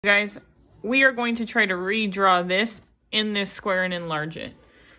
Guys, we are going to try to redraw this in this square and enlarge it.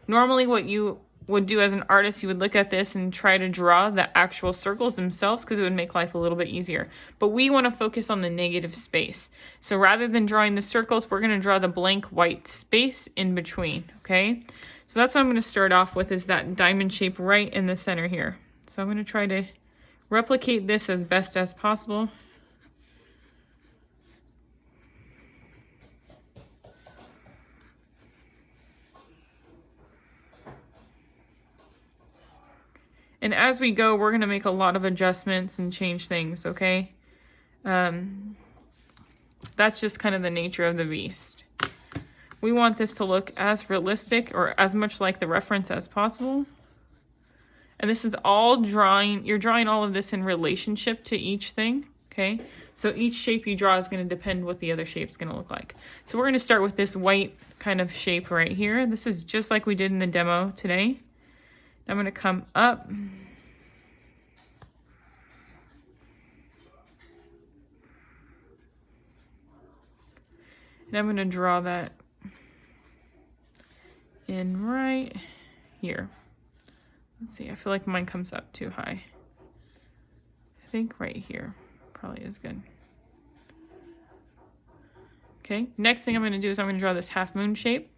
Normally what you would do as an artist, you would look at this and try to draw the actual circles themselves because it would make life a little bit easier. But we want to focus on the negative space. So rather than drawing the circles, we're going to draw the blank white space in between, okay? So that's what I'm going to start off with, is that diamond shape right in the center here. So I'm going to try to replicate this as best as possible. And as we go, we're going to make a lot of adjustments and change things, okay? That's just kind of the nature of the beast. We want this to look as realistic or as much like the reference as possible. And this is all drawing, you're drawing all of this in relationship to each thing, okay? So each shape you draw is going to depend what the other shape's going to look like. So we're going to start with this white kind of shape right here. This is just like we did in the demo today. I'm going to come up. And I'm going to draw that in right here. Let's see, I feel like mine comes up too high. I think right here probably is good. Okay, next thing I'm going to do is I'm going to draw this half moon shape.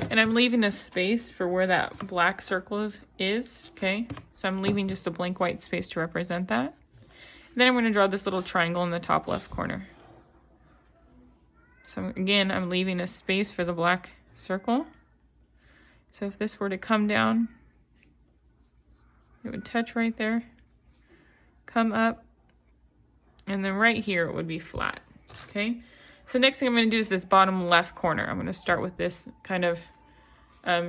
And I'm leaving a space for where that black circle is, okay? So I'm leaving just a blank white space to represent that. And then I'm going to draw this little triangle in the top left corner. So again, I'm leaving a space for the black circle. So if this were to come down, it would touch right there, come up, and then right here it would be flat, okay? So next thing I'm going to do is this bottom left corner. I'm going to start with this kind of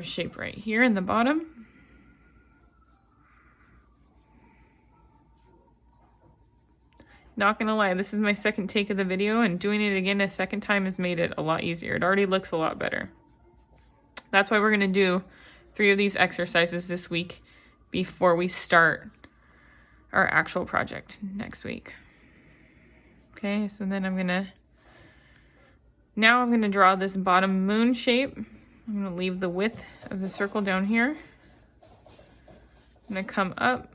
shape right here in the bottom. Not gonna lie, this is my second take of the video, and doing it again a second time has made it a lot easier. It already looks a lot better. That's why we're gonna do 3 of these exercises this week before we start our actual project next week. Okay, so then I'm gonna draw this bottom moon shape. I'm going to leave the width of the circle down here. I'm going to come up.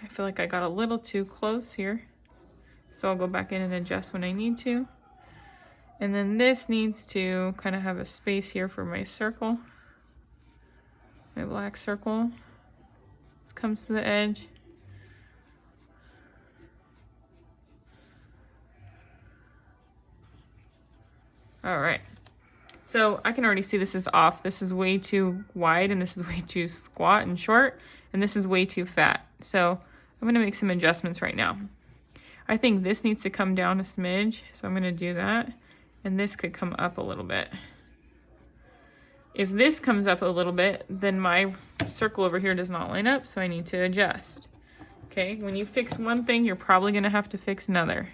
I feel like I got a little too close here, so I'll go back in and adjust when I need to. And then this needs to kind of have a space here for my circle, my black circle. This comes to the edge. All right, so I can already see this is off. This is way too wide, and this is way too squat and short, and this is way too fat. So I'm gonna make some adjustments right now. I think this needs to come down a smidge, so I'm gonna do that. And this could come up a little bit. If this comes up a little bit, then my circle over here does not line up, so I need to adjust. Okay, when you fix one thing, you're probably gonna have to fix another.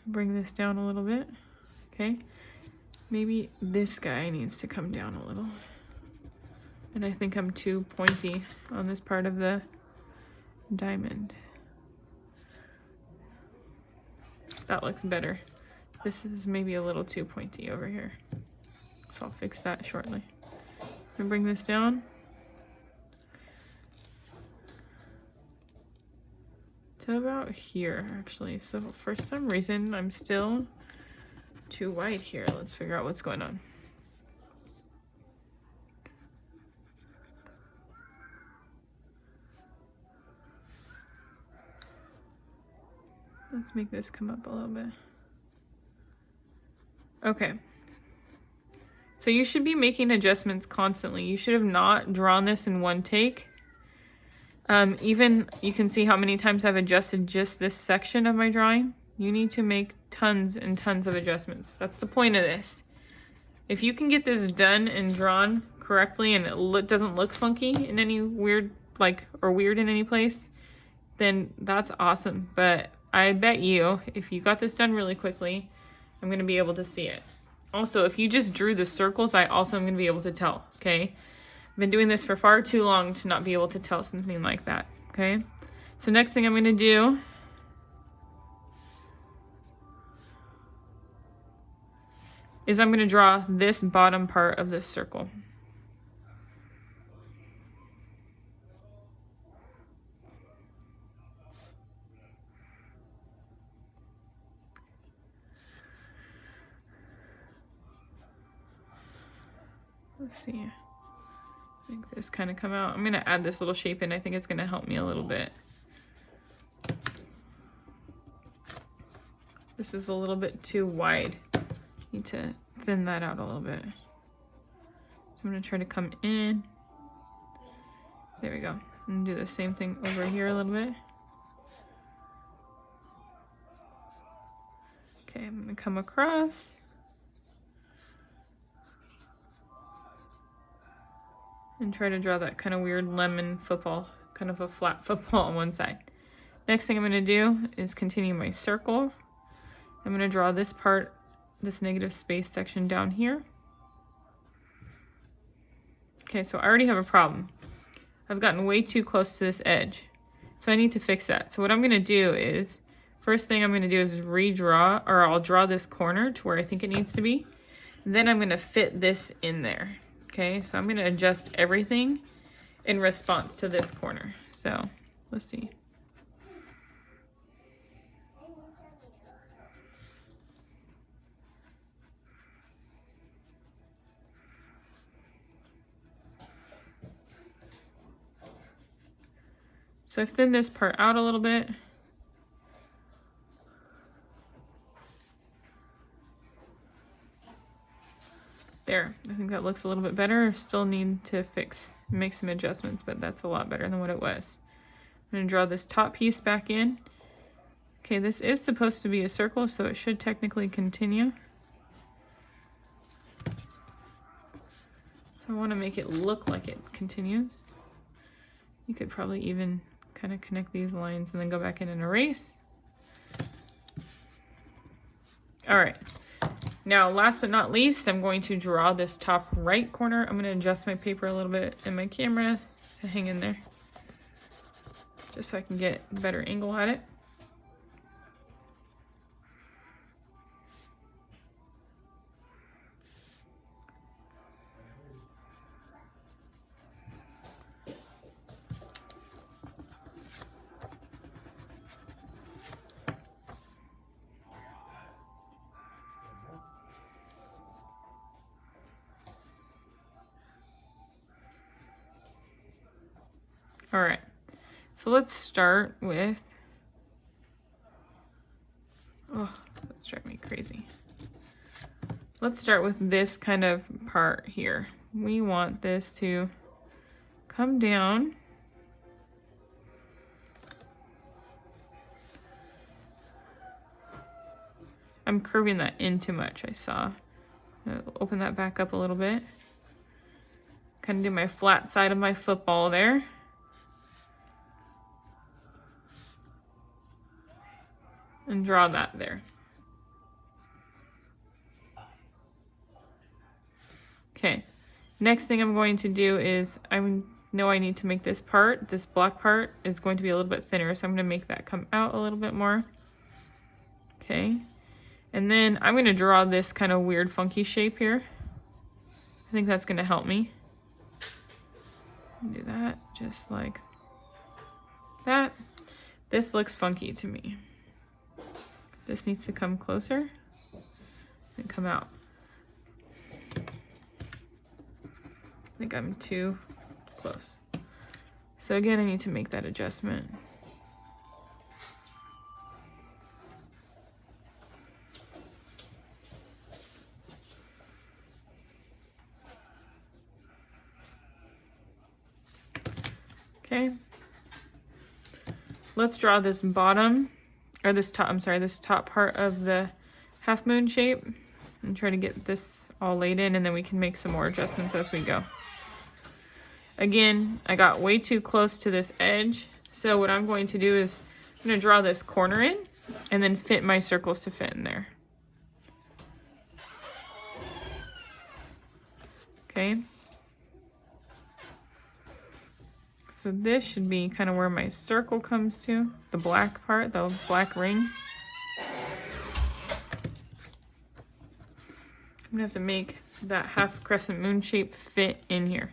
Bring this down a little bit, okay? Maybe this guy needs to come down a little. And I think I'm too pointy on this part of the diamond. That looks better. This is maybe a little too pointy over here. So I'll fix that shortly. And bring this down. To about here, actually. So for some reason, I'm still too white here. Let's figure out what's going on. Let's make this come up a little bit. Okay. So you should be making adjustments constantly. You should have not drawn this in one take. Even you can see how many times I've adjusted just this section of my drawing. You need to make tons and tons of adjustments. That's the point of this. If you can get this done and drawn correctly and it doesn't look funky in any weird, or weird in any place, then that's awesome. But I bet you, if you got this done really quickly, I'm gonna be able to see it. Also, if you just drew the circles, I also am gonna be able to tell, okay? I've been doing this for far too long to not be able to tell something like that, okay? So next thing I'm gonna do is I'm gonna draw this bottom part of this circle. Let's see. Make this kind of come out. I'm gonna add this little shape in. I think it's gonna help me a little bit. This is a little bit too wide. Need to thin that out a little bit. So I'm gonna try to come in. There we go. And do the same thing over here a little bit. Okay, I'm gonna come across. And try to draw that kind of weird lemon football, kind of a flat football on one side. Next thing I'm gonna do is continue my circle. I'm gonna draw this part, this negative space section down here. Okay, so I already have a problem. I've gotten way too close to this edge. So I need to fix that. So what I'm gonna do is, first thing I'm gonna do is redraw, or I'll draw this corner to where I think it needs to be. Then I'm gonna fit this in there. Okay, so I'm gonna adjust everything in response to this corner. So let's see. So I've thinned this part out a little bit. There, I think that looks a little bit better. Still need to make some adjustments, but that's a lot better than what it was. I'm gonna draw this top piece back in. Okay, this is supposed to be a circle, so it should technically continue. So I wanna make it look like it continues. You could probably even kind of connect these lines and then go back in and erase. All right. Now, last but not least, I'm going to draw this top right corner. I'm going to adjust my paper a little bit and my camera to hang in there, just so I can get a better angle at it. All right, so let's start with, oh, that's driving me crazy. Let's start with this kind of part here. We want this to come down. I'm curving that in too much, I saw. Open that back up a little bit. Kind of do my flat side of my football there. And draw that there. Okay, next thing I'm going to do is, I know I need to make this part, this black part is going to be a little bit thinner, so I'm gonna make that come out a little bit more. Okay, and then I'm gonna draw this kind of weird funky shape here. I think that's gonna help me. Do that just like that. This looks funky to me. This needs to come closer and come out. I think I'm too close. So again, I need to make that adjustment. Okay, let's draw this bottom, or this top, I'm sorry, this top part of the half moon shape and try to get this all laid in, and then we can make some more adjustments as we go. Again, I got way too close to this edge. So what I'm going to do is I'm going to draw this corner in and then fit my circles to fit in there. Okay. So this should be kind of where my circle comes to, the black part, the black ring. I'm gonna have to make that half crescent moon shape fit in here,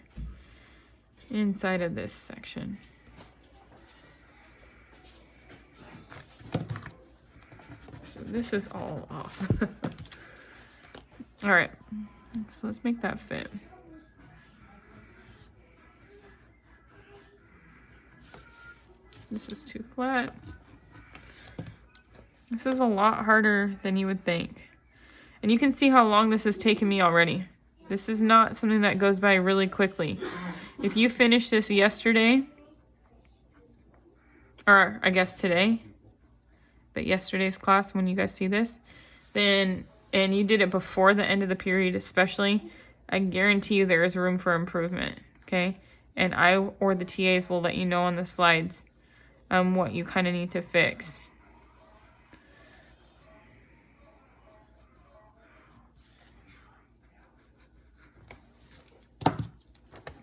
inside of this section. So this is all off. All right, so let's make that fit. This is too flat. This is a lot harder than you would think. And you can see how long this has taken me already. This is not something that goes by really quickly. If you finished this yesterday, or I guess today, but yesterday's class when you guys see this, then, and you did it before the end of the period especially, I guarantee you there is room for improvement, okay? And I or the TAs will let you know on the slides what you kind of need to fix.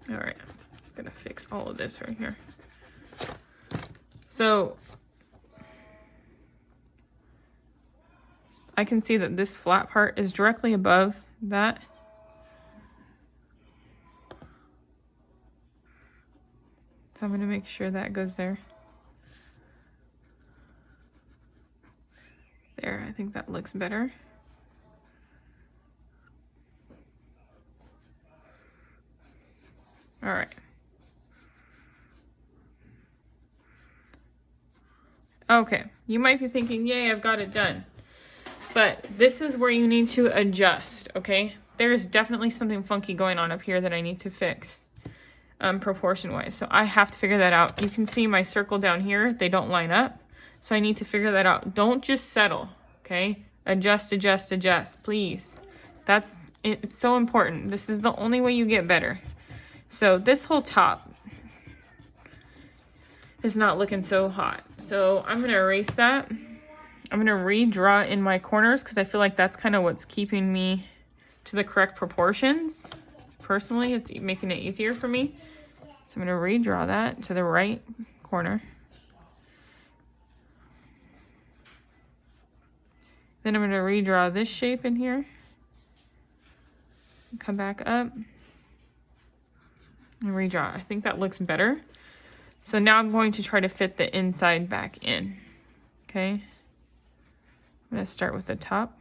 All right, I'm gonna fix all of this right here. So I can see that this flat part is directly above that. So I'm gonna make sure that goes there. There, I think that looks better. All right. Okay, you might be thinking, yay, I've got it done. But this is where you need to adjust, okay? There's definitely something funky going on up here that I need to fix, proportion-wise. So I have to figure that out. You can see my circle down here, they don't line up. So I need to figure that out. Don't just settle, okay? Adjust, adjust, adjust, please. It's so important. This is the only way you get better. So this whole top is not looking so hot. So I'm gonna erase that. I'm gonna redraw in my corners because I feel like that's kind of what's keeping me to the correct proportions. Personally, it's making it easier for me. So I'm gonna redraw that to the right corner. Then I'm gonna redraw this shape in here. Come back up and redraw. I think that looks better. So now I'm going to try to fit the inside back in. Okay. I'm gonna start with the top.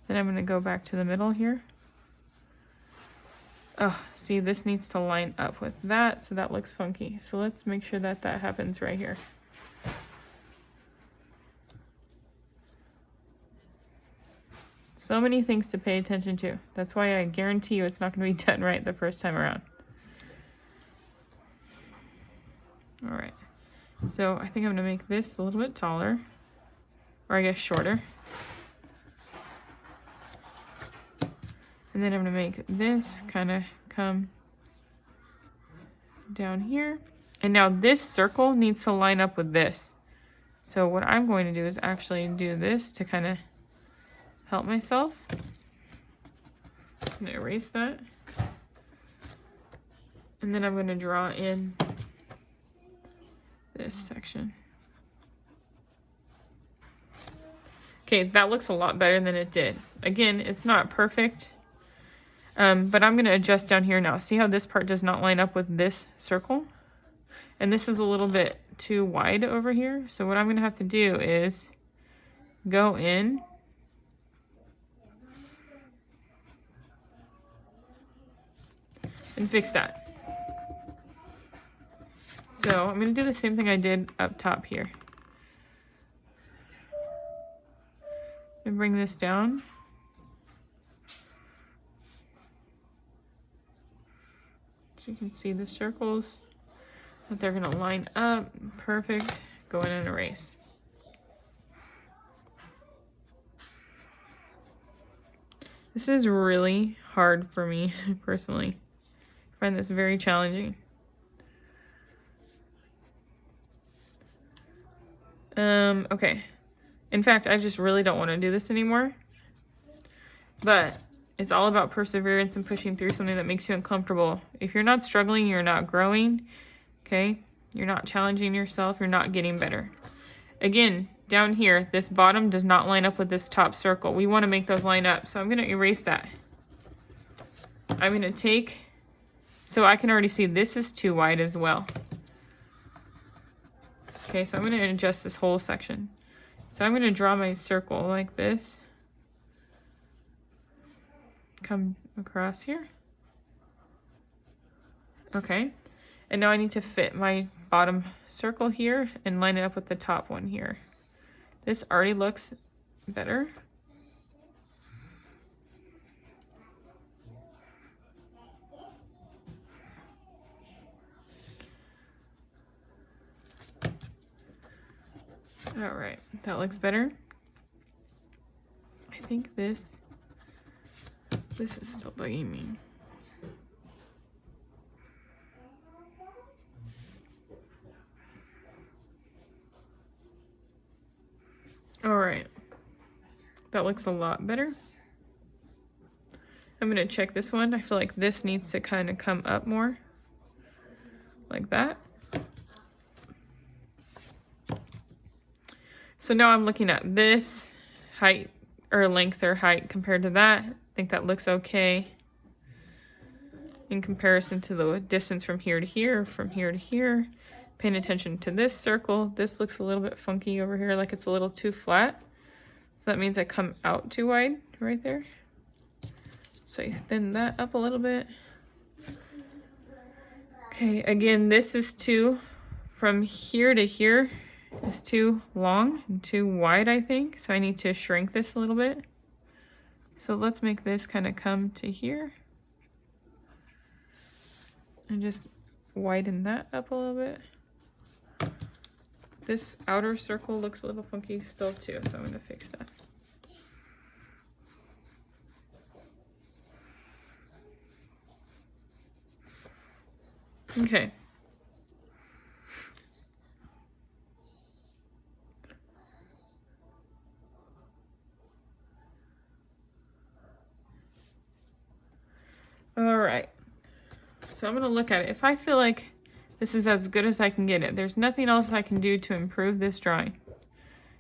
Then I'm gonna go back to the middle here. Oh, see, this needs to line up with that, so that looks funky. So let's make sure that that happens right here. So many things to pay attention to. That's why I guarantee you it's not going to be done right the first time around. All right. So I think I'm going to make this a little bit taller, or I guess shorter. And then I'm going to make this kind of come down here. And now this circle needs to line up with this. So what I'm going to do is actually do this to kind of help myself. I'm going to erase that. And then I'm going to draw in this section. Okay, that looks a lot better than it did. Again, it's not perfect, but I'm going to adjust down here now. See how this part does not line up with this circle? And this is a little bit too wide over here. So what I'm going to have to do is go in and fix that. So I'm going to do the same thing I did up top here. And bring this down. So you can see the circles that they're gonna line up. Perfect. Go in and erase. This is really hard for me personally. I find this very challenging. Okay. In fact, I just really don't want to do this anymore. But it's all about perseverance and pushing through something that makes you uncomfortable. If you're not struggling, you're not growing. Okay? You're not challenging yourself. You're not getting better. Again, down here, this bottom does not line up with this top circle. We want to make those line up. So I'm going to erase that. I'm going to take, so I can already see this is too wide as well. Okay, so I'm going to adjust this whole section. So I'm going to draw my circle like this. Come across here. Okay, and now I need to fit my bottom circle here and line it up with the top one here. This already looks better. All right, that looks better. I think this is still bugging me. All right, that looks a lot better. I'm gonna check this one. I feel like this needs to kind of come up more, like that. So now I'm looking at this height or length or height compared to that. I think that looks okay in comparison to the distance from here to here, from here to here. Paying attention to this circle. This looks a little bit funky over here, like it's a little too flat. So that means I come out too wide right there. So I thin that up a little bit. Okay, again, this is too, from here to here is too long and too wide, I think. So I need to shrink this a little bit. So let's make this kind of come to here. And just widen that up a little bit. This outer circle looks a little funky still too, so I'm going to fix that. Okay. All right. So I'm going to look at it. If I feel like this is as good as I can get it, there's nothing else I can do to improve this drawing.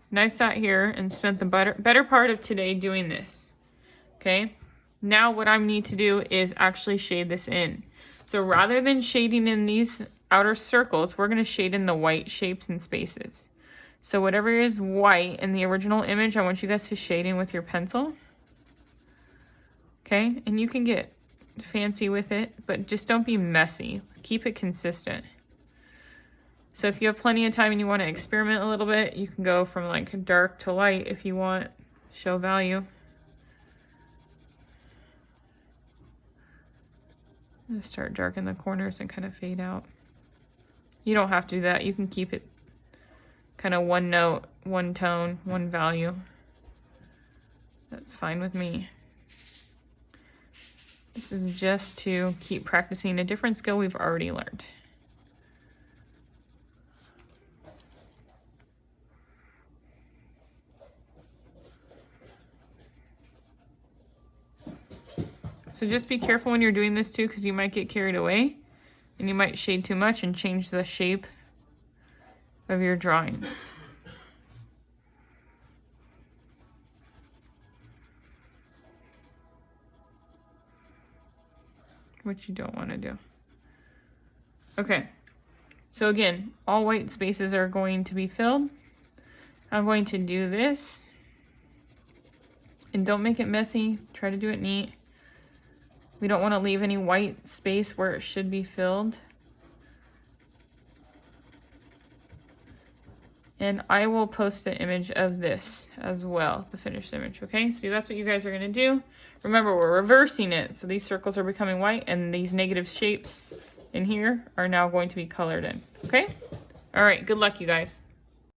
And I sat here and spent the better part of today doing this. Okay. Now what I need to do is actually shade this in. So rather than shading in these outer circles, we're going to shade in the white shapes and spaces. So whatever is white in the original image, I want you guys to shade in with your pencil. Okay. And you can get fancy with it, but just don't be messy. Keep it consistent. So if you have plenty of time and you want to experiment a little bit, you can go from like dark to light if you want. Show value. I'm gonna start darken the corners and kind of fade out. You don't have to do that. You can keep it kind of one note, one tone, one value. That's fine with me. This is just to keep practicing a different skill we've already learned. So just be careful when you're doing this too, because you might get carried away and you might shade too much and change the shape of your drawing. Which you don't want to do. Okay, so again, all white spaces are going to be filled. I'm going to do this, and don't make it messy, try to do it neat. We don't want to leave any white space where it should be filled. And I will post an image of this as well, the finished image, okay? So that's what you guys are gonna do. Remember, we're reversing it. So these circles are becoming white and these negative shapes in here are now going to be colored in, okay? All right, good luck, you guys.